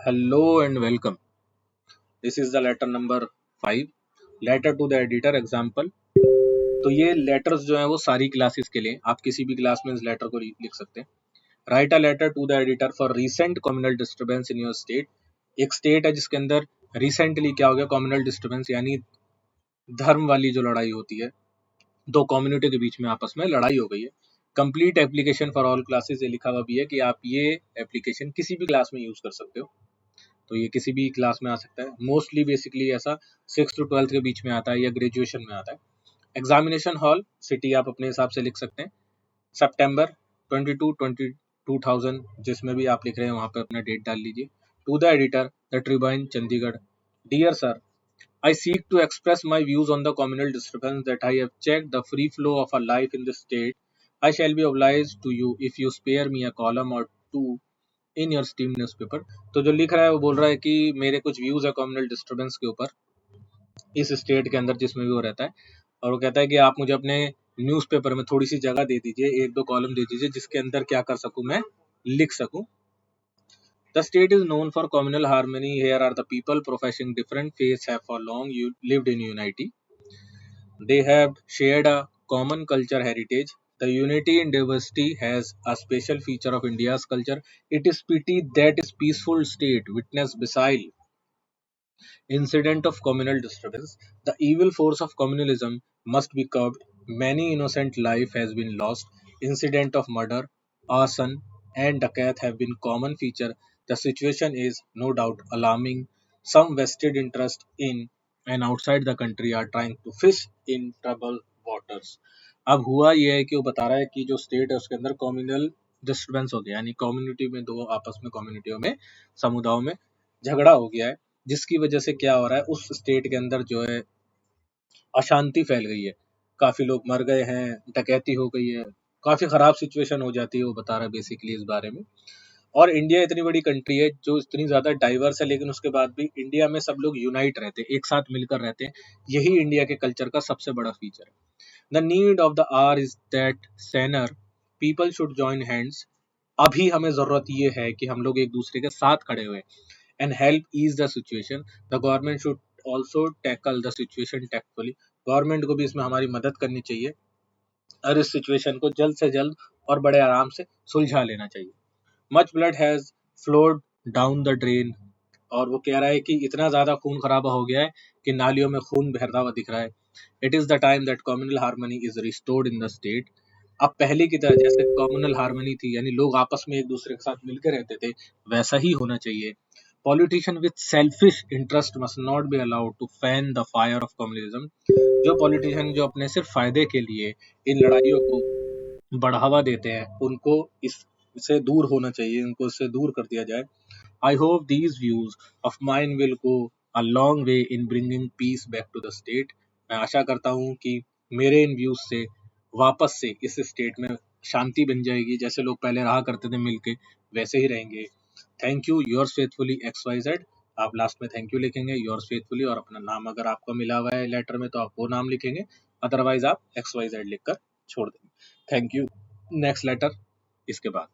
Hello and welcome. This is the letter number 5. Letter to the editor example. तो ये letters जो हैं वो सारी क्लासेस के लिए आप किसी भी क्लास में इस लेटर को लिख सकते हैं. Write a letter to the editor for recent communal disturbance in your state. एक स्टेट है जिसके अंदर रिसेंटली क्या हो गया, कम्युनल डिस्टर्बेंस यानी धर्म वाली जो लड़ाई होती है, दो कम्युनिटी के बीच में आपस में लड़ाई हो गई है. Complete application for all classes ये लिखा हुआ भी है कि आप ये एप्लीकेशन किसी भी क्लास में यूज कर सकते हो. तो ये किसी भी क्लास में आ सकता है. मोस्टली बेसिकली ऐसा 6th to 12th के बीच में आता है या ग्रेजुएशन में आता है. एग्जामिनेशन हॉल सिटी आप अपने हिसाब से लिख सकते हैं. सितंबर 2000 जिसमें भी आप लिख रहे हैं वहाँ पे अपना डेट डाल लीजिए. To the editor the Tribune Chandigarh. Dear sir, I seek to express my views on the communal disturbance that I have checked the free flow of a life in this state. I shall be obliged to you if you spare me a column or two in your steam newspaper. तो जो लिख रहा है वो बोल रहा है कि मेरे कुछ व्यूज है कम्युनल डिस्टर्बेंस के ऊपर इस स्टेट के अंदर जिसमें भी वो रहता है, और वो कहता है कि आप मुझे अपने न्यूज़पेपर में थोड़ी सी जगह दे दीजिए, एक दो कॉलम दे दीजिए जिसके अंदर क्या कर सकूं, मैं लिख सकूं. The state is known for communal harmony. Here are the people professing different faiths have for long lived in unity. They have shared a common culture heritage. The unity in diversity has a special feature of India's culture. It is pity that its peaceful state witnessed beside incident of communal disturbance. The evil force of communalism must be curbed. Many innocent life has been lost. Incident of murder, arson, and dacoit have been common feature. The situation is no doubt alarming. Some vested interest in and outside the country are trying to fish in troubled waters. अब हुआ यह है कि वो बता रहा है कि जो स्टेट है उसके अंदर कम्युनल डिस्टर्बेंस हो गया, यानी कम्युनिटी में दो आपस में कम्युनिटियों में समुदायों में झगड़ा हो गया है, जिसकी वजह से क्या हो रहा है, उस स्टेट के अंदर जो है अशांति फैल गई है, काफी लोग मर गए हैं, डकैती हो गई है, काफी खराब सिचुएशन हो जाती है. वो बता रहा है बेसिकली इस बारे में. और इंडिया इतनी बड़ी कंट्री है जो इतनी ज्यादा डाइवर्स है, लेकिन उसके बाद भी इंडिया में सब लोग यूनाइट रहते हैं, एक साथ मिलकर रहते हैं. यही इंडिया के कल्चर का सबसे बड़ा फीचर है. The need of the hour is that saner people should join hands. अभी हमें जरूरत ये है कि हम लोग एक दूसरे के साथ खड़े हुए and help ease the situation. The government should also tackle the situation tactfully. Government को भी इसमें हमारी मदद करनी चाहिए और इस सिचुएशन को जल्द से जल्द और बड़े आराम से सुलझा लेना चाहिए. Much blood has flowed down the drain. और वो कह रहा है कि इतना ज्यादा खून खराबा हो गया है कि नालियों में खून बहता हुआ दिख रहा है. It is the time that communal harmony is restored in the state. अब पहले की तरह जैसे कम्युनल हार्मनी थी, यानी लोग आपस में एक दूसरे के साथ मिलकर रहते थे, वैसा ही होना चाहिए. Politicians with selfish interest must not be allowed to fan the fire of communalism. जो पॉलिटिशियन जो अपने सिर्फ फायदे के लिए इन लड़ाइयों को बढ़ावा देते हैं, उनको इससे दूर होना चाहिए, उनको इससे दूर कर दिया जाए. I hope these views of mine will go a long way in bringing peace back to the state. मैं आशा करता हूँ कि मेरे इन व्यूज से वापस से इस स्टेट में शांति बन जाएगी, जैसे लोग पहले रहा करते थे मिलके वैसे ही रहेंगे. Thank you, yours faithfully XYZ. आप लास्ट में थैंक यू लिखेंगे, योर्स फेथफुली, और अपना नाम अगर आपको मिला हुआ है लेटर में तो आप वो नाम लिखेंगे, अदरवाइज आप XYZ लिखकर छोड़ देंगे. Thank you. नेक्स्ट लेटर इसके बाद.